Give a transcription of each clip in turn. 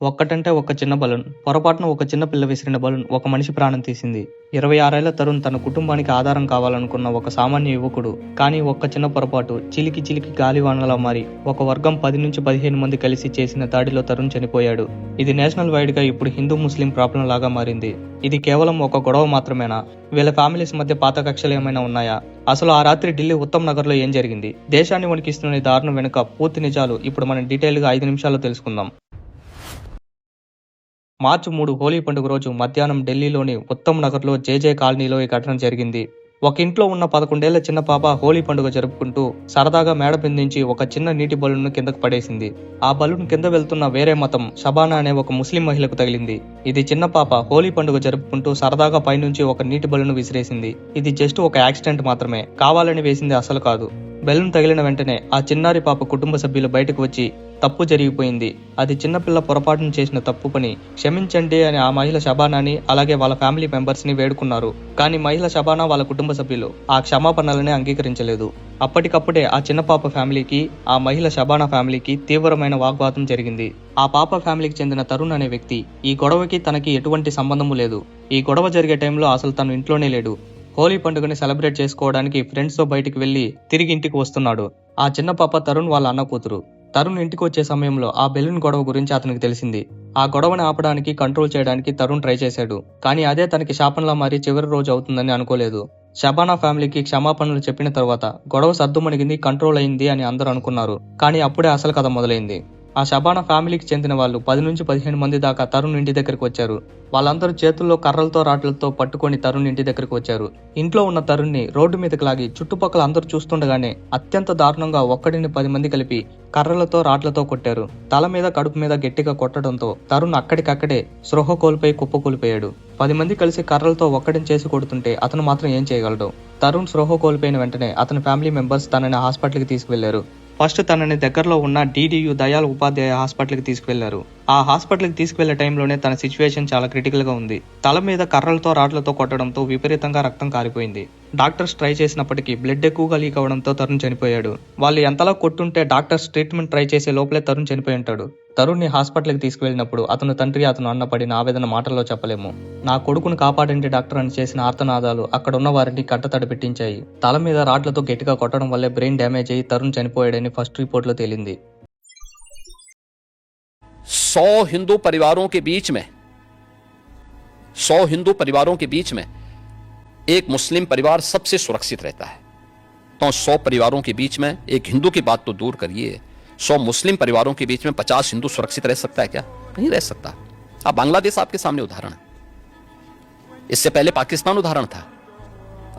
ఒక్కటంటే ఒక్క చిన్న బలూన్. పొరపాటున ఒక చిన్న పిల్ల విసిరిన బలూన్ ఒక మనిషి ప్రాణం తీసింది. 26 ఏళ్ల తరుణ్ తన కుటుంబానికి ఆధారం కావాలనుకున్న ఒక సామాన్య యువకుడు. కానీ ఒక్క చిన్న పొరపాటు చిలికి చిలికి గాలివానలా మారి ఒక వర్గం 10 నుంచి 15 మంది కలిసి చేసిన దాడిలో తరుణ్ చనిపోయాడు. ఇది నేషనల్ వైడ్ గా ఇప్పుడు హిందూ ముస్లిం ప్రాబ్లం లాగా మారింది. ఇది కేవలం ఒక గొడవ మాత్రమేనా? వీళ్ళ ఫ్యామిలీస్ మధ్య పాత కక్షలు ఏమైనా ఉన్నాయా? అసలు ఆ రాత్రి ఢిల్లీ ఉత్తమ్ నగర్ లో ఏం జరిగింది? దేశాన్ని వణికిస్తున్న ఈ దారుణం వెనుక పూర్తి నిజాలు ఇప్పుడు మనం డీటెయిల్ గా 5 నిమిషాల్లో తెలుసుకుందాం. మార్చి 3 హోలీ పండుగ రోజు మధ్యాహ్నం ఢిల్లీలోని ఉత్తమ్ నగర్లో జేజే కాలనీలో ఈ ఘటన జరిగింది. ఒక ఇంట్లో ఉన్న 11 ఏళ్ల చిన్న పాప హోలీ పండుగ జరుపుకుంటూ సరదాగా మేడ నుంచి ఒక చిన్న నీటి బలూన్ కిందకు పడేసింది. ఆ బలూన్ కింద వెళ్తున్న వేరే మతం షబానా అనే ఒక ముస్లిం మహిళకు తగిలింది. ఇది చిన్న పాప హోలీ పండుగ జరుపుకుంటూ సరదాగా పైనుంచి ఒక నీటి బలూన్ విసిరేసింది. ఇది జస్ట్ ఒక యాక్సిడెంట్ మాత్రమే, కావాలని వేసింది అసలు కాదు. బెలూన్ తగిలిన వెంటనే ఆ చిన్నారి పాప కుటుంబ సభ్యులు బయటకు వచ్చి తప్పు జరిగిపోయింది, అది చిన్నపిల్ల పొరపాటును చేసిన తప్పు పని, క్షమించండి అని ఆ మహిళ షబానాని అలాగే వాళ్ళ ఫ్యామిలీ మెంబర్స్ ని వేడుకున్నారు. కానీ మహిళ షబానా వాళ్ళ కుటుంబ సభ్యులు ఆ క్షమాపణలని అంగీకరించలేదు. అప్పటికప్పుడే ఆ చిన్న పాప ఫ్యామిలీకి ఆ మహిళ షబానా ఫ్యామిలీకి తీవ్రమైన వాగ్వాదం జరిగింది. ఆ పాప ఫ్యామిలీకి చెందిన తరుణ్ అనే వ్యక్తి ఈ గొడవకి తనకి ఎటువంటి సంబంధము లేదు. ఈ గొడవ జరిగే టైంలో అసలు తను ఇంట్లోనే లేడు. హోలీ పండుగని సెలబ్రేట్ చేసుకోవడానికి ఫ్రెండ్స్ తో బయటికి వెళ్లి తిరిగి ఇంటికి వస్తున్నాడు. ఆ చిన్న పాప తరుణ్ వాళ్ళ అన్న కూతురు. తరుణ్ ఇంటికి వచ్చే సమయంలో ఆ బెలూన్ గొడవ గురించి అతనికి తెలిసింది. ఆ గొడవని ఆపడానికి కంట్రోల్ చేయడానికి తరుణ్ ట్రై చేశాడు. కానీ అదే తనకి శాపంలా మారి చివరి రోజు అవుతుందని అనుకోలేదు. షబానా ఫ్యామిలీకి క్షమాపణలు చెప్పిన తర్వాత గొడవ సద్దుమణిగింది, కంట్రోల్ అయింది అని అందరూ అనుకున్నారు. కానీ అప్పుడే అసలు కథ మొదలైంది. ఆ షబానా ఫ్యామిలీకి చెందిన వాళ్ళు 10 నుంచి 15 మంది దాకా తరుణ్ ఇంటి దగ్గరకు వచ్చారు. వాళ్ళందరూ చేతుల్లో కర్రలతో రాట్లతో పట్టుకొని తరుణ్ ఇంటి దగ్గరకు వచ్చారు. ఇంట్లో ఉన్న తరుణ్ని రోడ్డు మీదకి లాగి చుట్టుపక్కల అందరూ చూస్తుండగానే అత్యంత దారుణంగా 10 మంది కలిపి కర్రలతో రాట్లతో కొట్టారు. తల మీద కడుపు మీద గట్టిగా కొట్టడంతో తరుణ్ అక్కడికక్కడే స్పృహ కోల్పోయి కుప్పకూలిపోయాడు. 10 మంది కలిసి కర్రలతో చేసి కొడుతుంటే అతను మాత్రం ఏం చేయగలడు? తరుణ్ స్పృహ కోల్పోయిన వెంటనే అతని ఫ్యామిలీ మెంబర్స్ తనని హాస్పిటల్కి తీసుకువెళ్లారు. ఫస్ట్ తనని దగ్గరలో ఉన్న DDU దయాల్ ఉపాధ్యాయ హాస్పిటల్కి తీసుకువెళ్లారు. ఆ హాస్పిటల్కి తీసుకువెళ్లే టైంలోనే తన సిచ్యువేషన్ చాలా క్రిటికల్ గా ఉంది. తల మీద కర్రలతో రాడ్లతో కొట్టడంతో విపరీతంగా రక్తం కారిపోయింది. డాక్టర్స్ ట్రై చేసినప్పటికీ బ్లడ్ ఎక్కువగా లీక్ అవడంతో తరుణ్ చనిపోయాడు. వాళ్ళు ఎంతలా కొట్టుంటే డాక్టర్స్ ట్రీట్మెంట్ ట్రై చేసే లోపలే తరుణ్ చనిపోయి ఉంటాడు. తరుణ్ ని హాస్పిటల్కి తీసుకువెళ్ళినప్పుడు అతను తండ్రి అతను అన్న పడిన ఆవేదన మాటల్లో చెప్పలేము. నా కొడుకును కాపాడండి డాక్టర్ అని చేసిన ఆర్తనాదాలు అక్కడ ఉన్న వారిని కట్టతడి పెట్టించాయి. తల మీద రాడ్లతో గట్టిగా కొట్టడం వల్లే బ్రెయిన్ డ్యామేజ్ అయ్యి తరుణ్ చనిపోయాడని ఫస్ట్ రిపోర్ట్ లో తేలింది. 100 हिंदू परिवारों के बीच में 100 हिंदू परिवारों के बीच में एक मुस्लिम परिवार सबसे सुरक्षित रहता है। तो 100 परिवारों के बीच में एक हिंदू की बात तो दूर करिए, 100 मुस्लिम परिवारों के बीच में 50 हिंदू सुरक्षित रह सकता है क्या? नहीं रह सकता। अब बांग्लादेश आपके सामने उदाहरण है, इससे पहले पाकिस्तान उदाहरण था,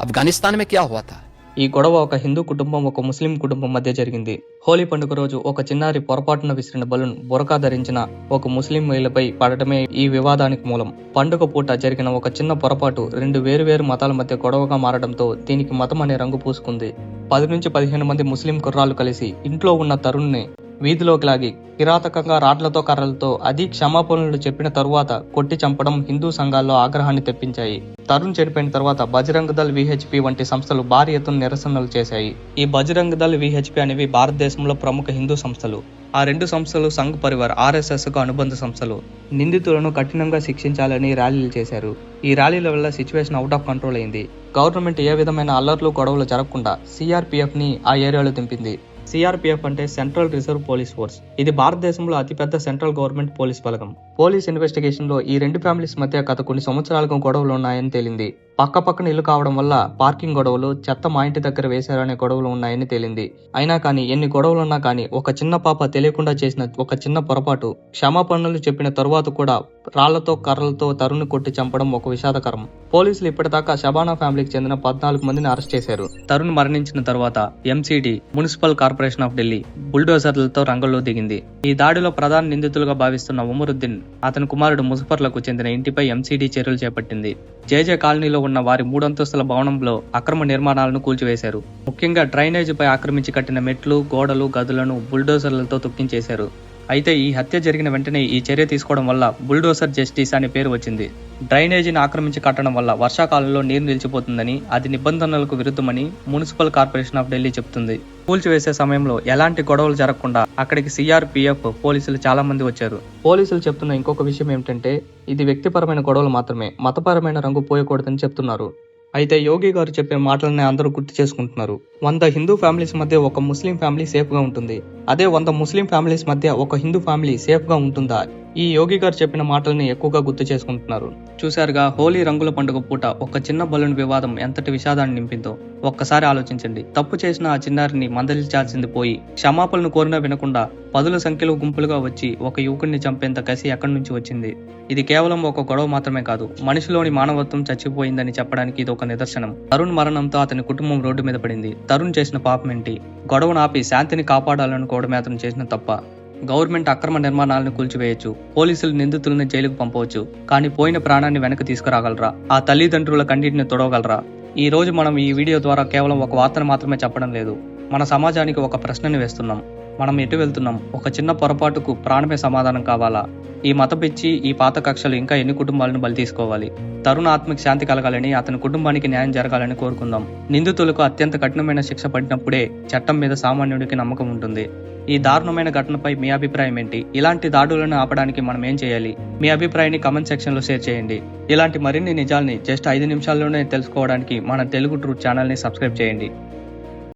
अफगानिस्तान में क्या हुआ था। ఈ గొడవ ఒక హిందూ కుటుంబం ఒక ముస్లిం కుటుంబం మధ్య జరిగింది. హోలీ పండుగ రోజు ఒక చిన్నారి పొరపాటున విసిరిన బలూన్ బురకా ధరించిన ఒక ముస్లిం మహిళపై పడటమే ఈ వివాదానికి మూలం. పండుగ పూట జరిగిన ఒక చిన్న పొరపాటు 2 వేరు మతాల మధ్య గొడవగా మారడంతో దీనికి మతం అనే రంగు పూసుకుంది. 10 నుంచి 15 మంది ముస్లిం కుర్రాళ్ళు కలిసి ఇంట్లో ఉన్న తరుణ్ని వీధిలోకి లాగి కిరాతకంగా రాడ్లతో కర్రలతో అది క్షమాపణలు చెప్పిన తరువాత కొట్టి చంపడం హిందూ సంఘాల్లో ఆగ్రహాన్ని తెప్పించాయి. తరుణ్ చనిపోయిన తర్వాత బజరంగ్ దళ్ VHP వంటి సంస్థలు భారీ ఎత్తున నిరసనలు చేశాయి. ఈ బజరంగ్ దళ్ VHP అనేవి భారతదేశంలో ప్రముఖ హిందూ సంస్థలు. ఆ 2 సంస్థలు సంఘ్ పరివార్ RSS కు అనుబంధ సంస్థలు. నిందితులను కఠినంగా శిక్షించాలని ర్యాలీలు చేశారు. ఈ ర్యాలీల వల్ల సిచ్యువేషన్ అవుట్ ఆఫ్ కంట్రోల్ అయింది. గవర్నమెంట్ ఏ విధమైన అల్లర్లు గొడవలు జరగకుండా CRPF ని ఆ ఏరియాలో దింపింది. CRPF అంటే సెంట్రల్ రిజర్వ్ పోలీస్ ఫోర్స్. ఇది భారతదేశంలో అతిపెద్ద సెంట్రల్ గవర్నమెంట్ పోలీస్ బలగం. పోలీస్ ఇన్వెస్టిగేషన్ లో ఈ 2 ఫ్యామిలీస్ మధ్య గత కొన్ని సంవత్సరాలుగా గొడవలు ఉన్నాయని తేలింది. పక్కపక్కన ఇల్లు కావడం వల్ల పార్కింగ్ గొడవలు, చెత్త మా ఇంటి దగ్గర వేశారనే గొడవలు ఉన్నాయని తేలింది. అయినా కానీ ఎన్ని గొడవలున్నా కానీ ఒక చిన్న పాప తెలియకుండా చేసిన ఒక చిన్న పొరపాటు క్షమాపణలు చెప్పిన తరువాత కూడా రాళ్లతో కర్రలతో తరుణ్ కొట్టి చంపడం ఒక విషాదకరం. పోలీసులు ఇప్పటిదాకా షబానా ఫ్యామిలీకి చెందిన 14 మందిని అరెస్ట్ చేశారు. తరుణ్ మరణించిన తర్వాత MCD municipal corporation of Delhi బుల్డోజర్లతో రంగంలో దిగింది. ఈ దాడిలో ప్రధాన నిందితులుగా భావిస్తున్న ఉమరుద్దీన్, అతని కుమారుడు ముజఫర్లకు చెందిన ఇంటిపై MCD చర్యలు చేపట్టింది. జేజే కాలనీలో ఉన్న వారి 3 అంతస్తుల భవనంలో అక్రమ నిర్మాణాలను కూల్చివేశారు. ముఖ్యంగా డ్రైనేజీపై ఆక్రమించి కట్టిన మెట్లు, గోడలు, గదులను బుల్డోజర్లతో తొక్కించేశారు. అయితే ఈ హత్య జరిగిన వెంటనే ఈ చర్య తీసుకోవడం వల్ల బుల్డోసర్ జస్టిస్ అనే పేరు వచ్చింది. డ్రైనేజీని ఆక్రమించి కట్టడం వల్ల వర్షాకాలంలో నీరు నిలిచిపోతుందని, అది నిబంధనలకు విరుద్ధమని మున్సిపల్ కార్పొరేషన్ ఆఫ్ ఢిల్లీ చెబుతుంది. కూల్చివేసే సమయంలో ఎలాంటి గొడవలు జరగకుండా అక్కడికి సిఆర్పిఎఫ్ పోలీసులు చాలా మంది వచ్చారు. పోలీసులు చెప్తున్న ఇంకొక విషయం ఏమిటంటే ఇది వ్యక్తిపరమైన గొడవలు మాత్రమే, మతపరమైన రంగు పోయకూడదని చెప్తున్నారు. అయితే యోగి గారు చెప్పిన మాటలని అందరూ గుర్తు చేసుకుంటున్నారు. 100 హిందూ ఫ్యామిలీస్ మధ్య ఒక ముస్లిం ఫ్యామిలీ సేఫ్ గా ఉంటుంది. అదే 100 ముస్లిం ఫ్యామిలీస్ మధ్య ఒక హిందూ ఫ్యామిలీ సేఫ్ గా ఉంటుందా? ఈ యోగి గారు చెప్పిన మాటల్ని ఎక్కువగా గుర్తు చేసుకుంటున్నారు. చూశారుగా, హోలీ రంగుల పండుగ పూట ఒక చిన్న బలూన్ వివాదం ఎంతటి విషాదాన్ని నింపిందో. ఒక్కసారి ఆలోచించండి. తప్పు చేసిన ఆ చిన్నారిని మందలించాల్సింది పోయి క్షమాపణలు కోరినా వినకుండా పదుల సంఖ్యలో గుంపులుగా వచ్చి ఒక యువకుడిని చంపేంత కసి ఎక్కడి నుంచి వచ్చింది? ఇది కేవలం ఒక గొడవ మాత్రమే కాదు, మనిషిలోని మానవత్వం చచ్చిపోయిందని చెప్పడానికి ఇది ఒక నిదర్శనం. తరుణ్ మరణంతో అతని కుటుంబం రోడ్డు మీద పడింది. తరుణ్ చేసిన పాపం ఏంటి? గొడవను ఆపి శాంతిని కాపాడాలనుకోవడమే అతను చేసిన తప్ప. గవర్నమెంట్ అక్రమ నిర్మాణాలను కూల్చివేయచ్చు, పోలీసులు నిందితులను జైలుకు పంపవచ్చు, కానీ పోయిన ప్రాణాన్ని వెనక్కి తీసుకురాగలరా? ఆ తల్లిదండ్రుల కంటిని తొడవగలరా? ఈ రోజు మనం ఈ వీడియో ద్వారా కేవలం ఒక వార్తను మాత్రమే చెప్పడం లేదు, మన సమాజానికి ఒక ప్రశ్నని వేస్తున్నాం. మనం ఎటు వెళ్తున్నాం? ఒక చిన్న పొరపాటుకు ప్రాణమే సమాధానం కావాలా? ఈ మత పిచ్చి, ఈ పాత కక్షలు ఇంకా ఎన్ని కుటుంబాలను బలి తీసుకోవాలి? తరుణ ఆత్మకి శాంతి కలగాలని, అతని కుటుంబానికి న్యాయం జరగాలని కోరుకుందాం. నిందితులకు అత్యంత కఠినమైన శిక్ష పడినప్పుడే చట్టం మీద సామాన్యుడికి నమ్మకం ఉంటుంది. ఈ దారుణమైన ఘటనపై మీ అభిప్రాయం ఏంటి? ఇలాంటి దాడులను ఆపడానికి మనం ఏం చేయాలి? మీ అభిప్రాయాన్ని కామెంట్ సెక్షన్ లో షేర్ చేయండి. ఇలాంటి మరిన్ని నిజాల్ని జస్ట్ 5 నిమిషాల్లోనే తెలుసుకోవడానికి మన తెలుగు ట్రూత్ ఛానల్ ని సబ్స్క్రైబ్ చేయండి.